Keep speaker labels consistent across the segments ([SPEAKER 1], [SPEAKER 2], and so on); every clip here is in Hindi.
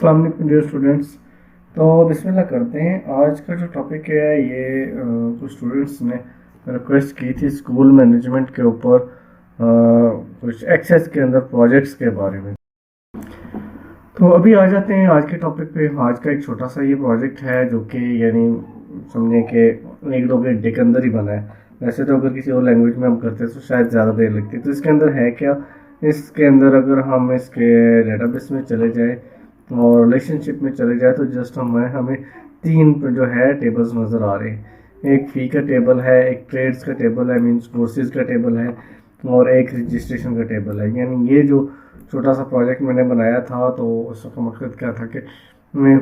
[SPEAKER 1] अस्सलाम वालेकुम डियर स्टूडेंट्स। तो बिस्मिल्लाह करते हैं। आज का जो टॉपिक है ये कुछ स्टूडेंट्स ने रिक्वेस्ट की थी स्कूल मैनेजमेंट के ऊपर, कुछ एक्सेस के अंदर प्रोजेक्ट्स के बारे में। तो अभी आ जाते हैं आज के टॉपिक पे। आज का एक छोटा सा ये प्रोजेक्ट है जो कि यानी समझे कि 1-2 घंटे के अंदर ही बना है। वैसे तो अगर किसी और लैंग्वेज में हम करते तो शायद ज़्यादा देर लगती। तो इसके अंदर है क्या, इसके अंदर अगर हम इसके डेटाबेस में चले जाए और रिलेशनशिप में चले जाए तो जस्ट हमें 3 जो है टेबल्स नज़र आ रहे हैं। एक फ़ी का टेबल है, एक ट्रेड्स का टेबल है, मीन्स कोर्सेज का टेबल है, और एक रजिस्ट्रेशन का टेबल है। यानी ये जो छोटा सा प्रोजेक्ट मैंने बनाया था तो उसका मकसद क्या था कि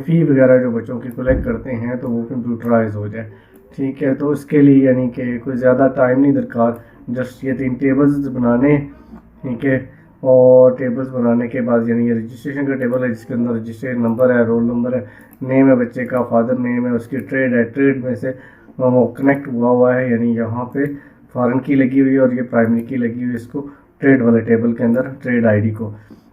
[SPEAKER 1] फ़ी वगैरह जो बच्चों की कलेक्ट करते हैं तो वो कंप्यूटराइज हो जाए। ठीक है, तो इसके लिए यानी कि कोई ज़्यादा टाइम नहीं दरकार, जस्ट ये 3 टेबल्स बनाने। ठीक है, और टेबल्स बनाने के बाद यानी ये रजिस्ट्रेशन का टेबल है जिसके अंदर रजिस्ट्रेशन नंबर है, रोल नंबर है, नेम है बच्चे का, फादर नेम है, उसकी ट्रेड है, ट्रेड में से वो कनेक्ट हुआ है, यानी यहाँ पे फॉरेन की लगी हुई है और ये प्राइमरी की लगी हुई है इसको ट्रेड वाले टेबल के अंदर, ट्रेड आईडी को।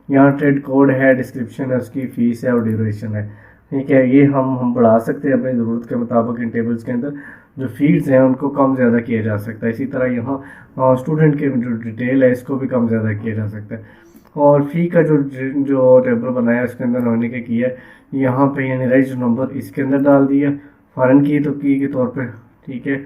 [SPEAKER 1] यहाँ ट्रेड कोड है, डिस्क्रिप्शन है, उसकी फ़ीस है और ड्यूरेशन है। ठीक है, ये हम बढ़ा सकते हैं अपनी ज़रूरत के मुताबिक। इन टेबल्स के अंदर जो फील्ड्स हैं उनको कम ज़्यादा किया जा सकता है। इसी तरह यहाँ स्टूडेंट के जो डिटेल है इसको भी कम ज़्यादा किया जा सकता है। और फ़ी का जो टेबल बनाया उसके अंदर हमने क्या किया है, यहाँ पे यानी रजिस्टर नंबर इसके अंदर डाल दिया, फॉरेन की तो की के तौर पे। ठीक है,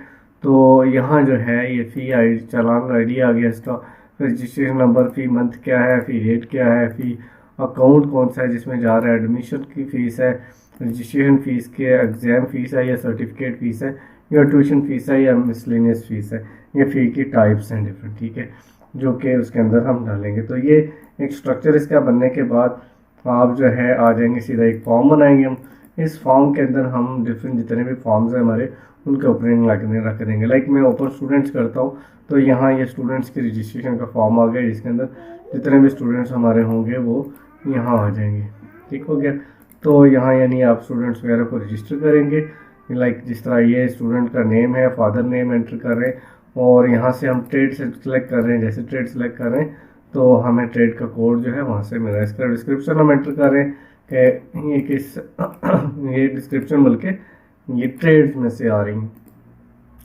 [SPEAKER 1] तो यहाँ जो है ये फ़ी आई चालान आईडी आ गया इसका, रजिस्ट्रेशन नंबर, फ़ी मंथ क्या है, फ़ी रेट क्या है, फ़ी अकाउंट कौन सा है जिसमें जा रहा है, एडमिशन की फ़ीस है, रजिस्ट्रेशन फ़ीस के एग्ज़ाम फ़ीस है या सर्टिफिकेट फ़ीस है या ट्यूशन फ़ीस है या मिसलेनियस फ़ीस है, ये फ़ी की टाइप्स हैं डिफरेंट। ठीक है, जो कि उसके अंदर हम डालेंगे। तो ये एक स्ट्रक्चर इसका बनने के बाद आप जो है आ जाएंगे सीधा एक फॉर्म बनाएंगे हम। इस फॉर्म के अंदर हम डिफरेंट जितने भी फॉर्म्स हैं हमारे उनके ओपनिंग रख देंगे। लाइक मैं ओपन स्टूडेंट्स करता हूँ तो यहाँ ये स्टूडेंट्स की रजिस्ट्रेशन का फॉर्म आ गया जिसके अंदर जितने भी स्टूडेंट्स हमारे होंगे वो यहाँ आ जाएंगे। ठीक हो गया, तो यहाँ यानी आप स्टूडेंट्स वगैरह को रजिस्टर करेंगे। लाइक जिस तरह ये स्टूडेंट का नेम है, फादर नेम एंटर कर रहे हैं और यहाँ से हम ट्रेड सेलेक्ट कर रहे हैं। जैसे ट्रेड सेलेक्ट कर रहे हैं तो हमें ट्रेड का कोड जो है वहाँ से मिला है। इसका डिस्क्रिप्शन हम एंटर कर रहे हैं कि ये किस ये डिस्क्रिप्शन बल्कि ये ट्रेड्स में से आ रही हैं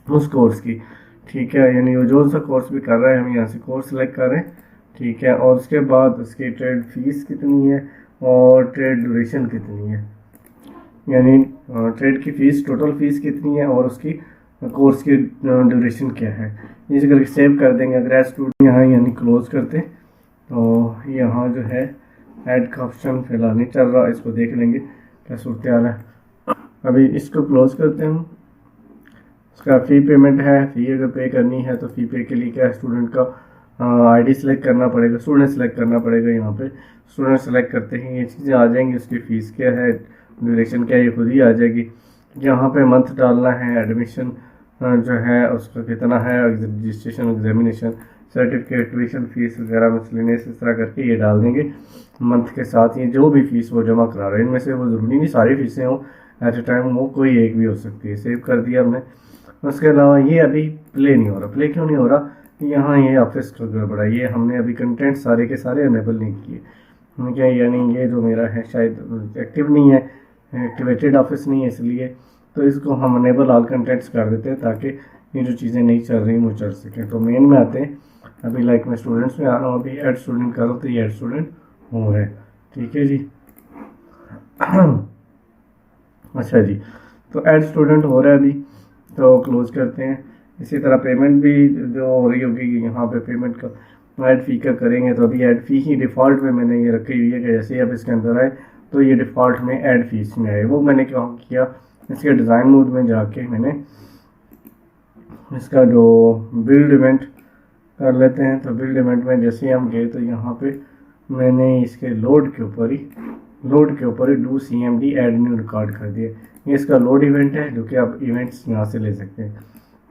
[SPEAKER 1] उस कोर्स की। ठीक है, यानी वो जो सा कोर्स भी कर रहे हैं हम यहाँ से कोर्स सेलेक्ट कर रहे हैं। ठीक है, और उसके बाद उसकी ट्रेड फीस कितनी है और ट्रेड ड्यूरेशन कितनी है, यानी ट्रेड की फ़ीस, टोटल फ़ीस कितनी है और उसकी कोर्स की ड्यूरेशन क्या है। इस करके सेव कर देंगे। अगर एज स्टूडेंट यहाँ यानी क्लोज करते तो यहाँ जो है ऐड का ऑप्शन फिलहाल नहीं चल रहा, इसको देख लेंगे क्या सूरत हाल है। अभी इसको क्लोज करते हैं। उसका फ़ी पेमेंट है, फ़ी अगर पे करनी है तो फ़ी पे के लिए क्या है, स्टूडेंट का आईडी सेलेक्ट करना पड़ेगा, स्टूडेंट सेलेक्ट करना पड़ेगा। यहाँ पे स्टूडेंट सेलेक्ट करते ही ये चीज़ें आ जाएंगी, उसकी फ़ीस क्या है, ड्यूरेशन क्या है, ये खुद ही आ जाएगी। यहाँ पे मंथ डालना है, एडमिशन जो है उसका कितना है, registration, examination, certificate, tuition fees वगैरह मिसलेनियस, इस तरह करके ये डाल देंगे मंथ के साथ। ये जो भी फ़ीस वो जमा करा रहे हैं इनमें से वो ज़रूरी नहीं सारी फ़ीसें हों एट ए टाइम, वो कोई एक भी हो सकती है। सेव कर दिया हमने। उसके अलावा ये अभी प्ले नहीं हो रहा। प्ले क्यों नहीं हो रहा, यहाँ ये ऑफिस का गड़बड़ा, ये हमने अभी कंटेंट सारे के सारे अनेबल नहीं किए। क्या यानी ये जो मेरा है शायद एक्टिव नहीं है, एक्टिवेटेड ऑफिस नहीं है, इसलिए तो इसको हम अनेबल ऑल कंटेंट्स कर देते हैं ताकि ये जो चीज़ें नहीं चल रही वो चल सकें। तो मेन में आते हैं। अभी लाइक मैं स्टूडेंट्स में आ रहा हूँ, अभी ऐड स्टूडेंट कर रहा हूँ तो ये ऐड स्टूडेंट हो रहे हैं। ठीक है जी। अच्छा जी, तो ऐड स्टूडेंट हो रहा है अभी, तो क्लोज करते हैं। इसी तरह पेमेंट भी जो हो रही होगी यहाँ पे पेमेंट का ऐड फ़ी का करेंगे तो अभी ऐड फ़ी ही डिफ़ॉल्ट में मैंने ये रखी हुई है कि जैसे ही आप इसके अंदर आए तो ये डिफ़ॉल्ट में ऐड फीस में आए। वो मैंने क्या किया, इसके डिज़ाइन मोड में जाके मैंने इसका जो बिल्ड इवेंट कर लेते हैं। तो बिल्ड इवेंट में जैसे ही हम गए तो यहाँ पे मैंने इसके लोड के ऊपर ही do CMD add new record कर दिया। ये इसका लोड इवेंट है जो कि आप इवेंट्स यहाँ से ले सकते हैं।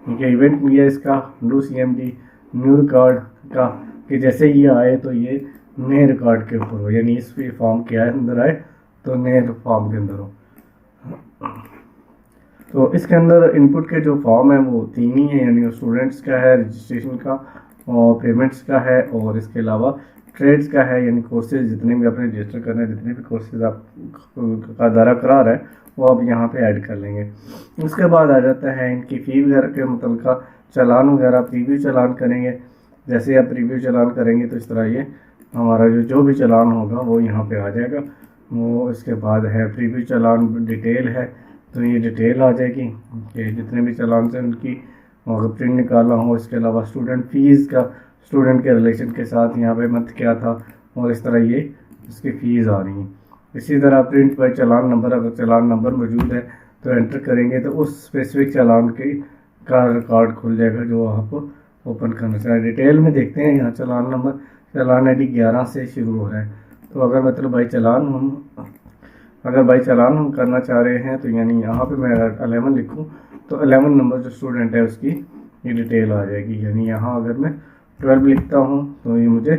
[SPEAKER 1] ठीक है, इवेंट लिया इसका डू CMD न्यू रिकॉर्ड का कि जैसे ही ये आए तो ये नए रिकॉर्ड के ऊपर हो, यानी इस फॉर्म के अंदर आए तो नए फॉर्म के अंदर हो। तो इसके अंदर इनपुट के जो फॉर्म है वो 3 ही है, यानी स्टूडेंट्स का है, रजिस्ट्रेशन का और पेमेंट्स का है और इसके अलावा ट्रेड्स का है, यानी कोर्सेज जितने भी आपने रजिस्टर करना है, जितने भी कोर्सेज आप का दायरा करा रहा है वो आप यहाँ पे ऐड कर लेंगे। उसके बाद आ जाता है इनकी फ़ी वगैरह के मतलब चालान वगैरह, प्रीव्यू चालान करेंगे। जैसे आप प्रीव्यू चालान करेंगे तो इस तरह ये हमारा जो भी चालान होगा वो यहाँ पे आ जाएगा। वो इसके बाद है प्रीव्यू चालान डिटेल है, तो ये डिटेल आ जाएगी कि जितने भी चालान से उनकी अगर प्रिंट निकालना हो। इसके अलावा स्टूडेंट फ़ीस का, स्टूडेंट के रिलेशन के साथ यहाँ पे मंथ क्या था, और इस तरह ये इसकी फ़ीस आ रही है। इसी तरह प्रिंट बाय चालान नंबर, अगर चालान नंबर मौजूद है तो एंटर करेंगे तो उस स्पेसिफिक चालान के का रिकॉर्ड खुल जाएगा जो आप ओपन करना चाहें। डिटेल में देखते हैं यहाँ चालान नंबर, चालान ID 11 से शुरू हो रहा है। तो अगर मतलब बाई चालान हम करना चाह रहे हैं तो यानी यहाँ पे मैं अगर 11 लिखूँ तो 11 नंबर जो स्टूडेंट है उसकी ये डिटेल आ जाएगी। यानी यहाँ अगर मैं 12 लिखता हूँ तो ये मुझे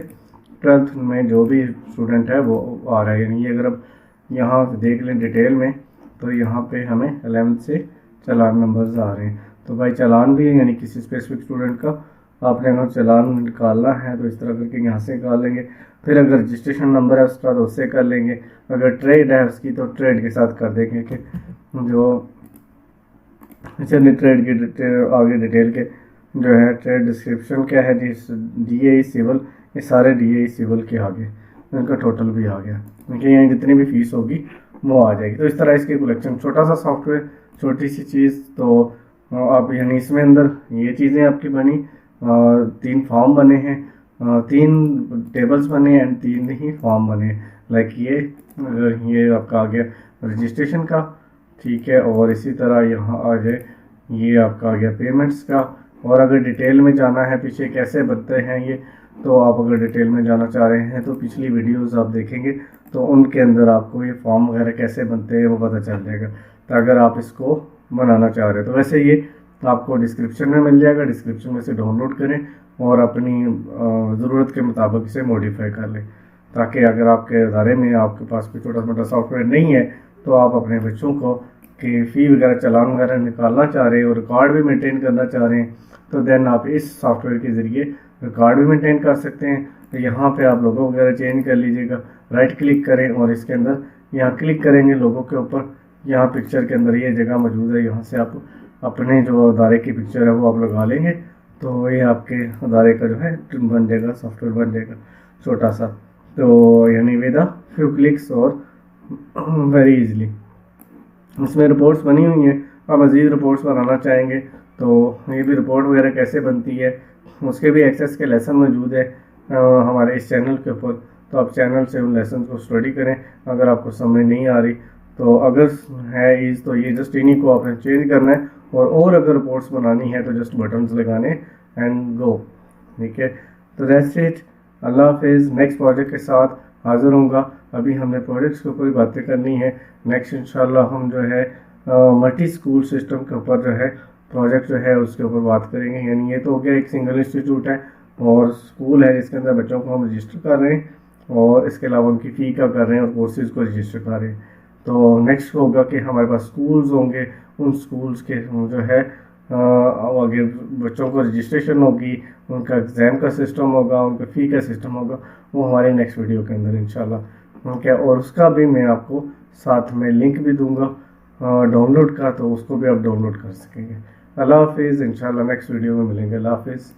[SPEAKER 1] 12th में जो भी स्टूडेंट है वो आ रहा है। यानी अगर आप यहाँ देख लें डिटेल में तो यहाँ पे हमें 11 से चालान नंबर्स आ रहे हैं। तो भाई चालान भी है, यानी किसी स्पेसिफिक स्टूडेंट का आपने अगर चालान निकालना है तो इस तरह करके यहाँ से निकाल लेंगे। फिर अगर रजिस्ट्रेशन नंबर है उसका तो उससे कर लेंगे। अगर ट्रेड है उसकी तो ट्रेड के साथ कर देंगे कि जो चलिए ट्रेड की आगे डिटेल के जो है ट्रेड डिस्क्रिप्शन क्या है जी, DAE सिविल, ये सारे DAE सिविल के आगे इनका टोटल भी आ गया, क्योंकि यहाँ जितनी भी फीस होगी वो आ जाएगी। तो इस तरह इसकी कलेक्शन, छोटा सा सॉफ्टवेयर, छोटी सी चीज़। तो आप यानी इसमें अंदर ये चीज़ें आपकी बनी, 3 फॉर्म बने हैं, 3 टेबल्स बने एंड 3 ही फॉर्म बने। लाइक ये आपका आ गया रजिस्ट्रेशन का, ठीक है। और इसी तरह यहाँ आ जाए ये आपका आ गया पेमेंट्स का। और अगर डिटेल में जाना है पीछे कैसे बनते हैं ये, तो आप अगर डिटेल में जाना चाह रहे हैं तो पिछली वीडियोस आप देखेंगे तो उनके अंदर आपको ये फॉर्म वगैरह कैसे बनते हैं वो पता चल जाएगा। तो अगर आप इसको बनाना चाह रहे हैं तो वैसे ये आपको डिस्क्रिप्शन में मिल जाएगा, डिस्क्रिप्शन में से डाउनलोड करें और अपनी ज़रूरत के मुताबिक इसे मॉडिफाई कर लें, ताकि अगर आपके इदारे में आपके पास कोई छोटा मोटा सॉफ्टवेयर नहीं है तो आप अपने बच्चों को कि फ़ी वगैरह चालान वगैरह निकालना चाह रहे हैं और रिकॉर्ड भी मेंटेन करना चाह रहे हैं तो देन आप इस सॉफ्टवेयर के ज़रिए रिकॉर्ड भी मेंटेन कर सकते हैं। तो यहाँ पे आप लोगो वगैरह चेंज कर लीजिएगा, राइट क्लिक करें और इसके अंदर यहाँ क्लिक करेंगे लोगो के ऊपर, यहाँ पिक्चर के अंदर ये जगह मौजूद है, यहाँ से आप अपने जो अदारे की पिक्चर है वो आप लगा लेंगे तो ये आपके अदारे का जो है बन जाएगा, सॉफ्टवेयर बन जाएगा छोटा सा। तो यानी विद अ फ्यू क्लिक्स और वेरी इजीली इसमें रिपोर्ट्स बनी हुई हैं। आप मज़ीद रिपोर्ट्स बनाना चाहेंगे तो ये भी रिपोर्ट वगैरह कैसे बनती है उसके भी एक्सेस के लेसन मौजूद है हमारे इस चैनल के ऊपर। तो आप चैनल से उन लेसन को स्टडी करें अगर आपको समझ नहीं आ रही तो। अगर है इस तो ये जस्ट इन्हीं को आपने चेंज करना है और अगर रिपोर्ट्स बनानी है तो जस्ट बटन्स लगाने एंड गो, ठीक है। तो दैट्स इट, अल्लाह हाफिज़। नेक्स्ट प्रोजेक्ट के साथ हाज़िर होऊंगा। अभी हमने प्रोजेक्ट्स के ऊपर बातें करनी है। नेक्स्ट इंशाल्लाह हम जो है मल्टी स्कूल सिस्टम के ऊपर जो है प्रोजेक्ट जो है उसके ऊपर बात करेंगे। यानी ये तो हो गया एक सिंगल इंस्टीट्यूट है और स्कूल है जिसके अंदर बच्चों को हम रजिस्टर कर रहे हैं और इसके अलावा उनकी फ़ी का कर रहे हैं और कोर्सेज़ को रजिस्टर कर रहे हैं। तो नेक्स्ट होगा कि हमारे पास स्कूल्स होंगे, उन स्कूल्स के जो है आगे बच्चों को रजिस्ट्रेशन होगी, उनका एग्ज़ाम का सिस्टम होगा, उनका फ़ी का सिस्टम होगा, वो हमारे नेक्स्ट वीडियो के अंदर इंशाल्लाह, ठीक है। और उसका भी मैं आपको साथ में लिंक भी दूंगा डाउनलोड का, तो उसको भी आप डाउनलोड कर सकेंगे। अल्लाह हाफिज़, इंशाल्लाह नेक्स्ट वीडियो में मिलेंगे। अल्लाह हाफिज़।